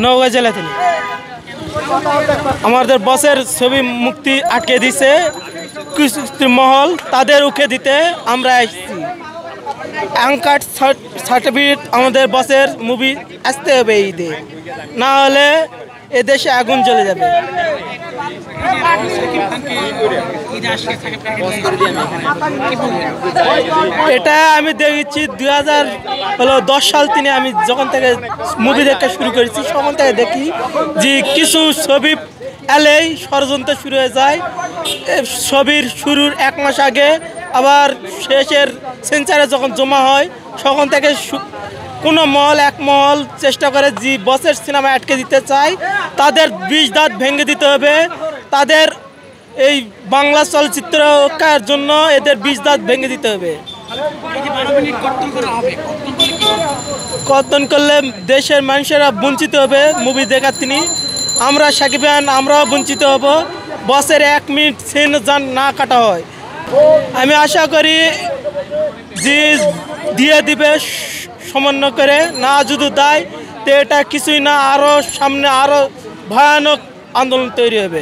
নওগাঁ জেলা থেকে। আমাদের বসের ছবি মুক্তি আটকে দিছে মহল, তাদের উঠে দিতে আমরা এসেছি। আনকাট সার্টিফিকেট আমাদের বসের মুভি আসতে হবে ঈদে, না হলে এদেশে আগুন জ্বলে যাবে। এটা আমি দেখেছি 2010 সাল থেকে, আমি যখন থেকে মুভি দেখা শুরু করেছি তখন থেকে দেখি যে কিছু ছবি এলেই ষড়যন্ত্র শুরু হয়ে যায়। ছবির শুরুর 1 মাস আগে আবার শেষের সেন্সারে যখন জমা হয় তখন থেকে কোনো এক মহল চেষ্টা করে যে বসের সিনেমা আটকে দিতে চায়, তাদের 20 দাঁত ভেঙে দিতে হবে। তাদের এই বাংলা চলচ্চিত্রের জন্য এদের 20 দাঁত ভেঙে দিতে হবে। কর্তন করলে দেশের মানুষেরা বঞ্চিত হবে মুভি দেখার তিনি। আমরা সাকিব খান আমরাও বঞ্চিত হব, বসের 1 মিনিট সিন যান না কাটা হয়। আমি আশা করি যে দিয়ে দিবে সমন্বয় করে, না যদি দেয় তো এটা কিছুই না, আরও সামনে আরও ভয়ানক আন্দোলন তৈরি হবে।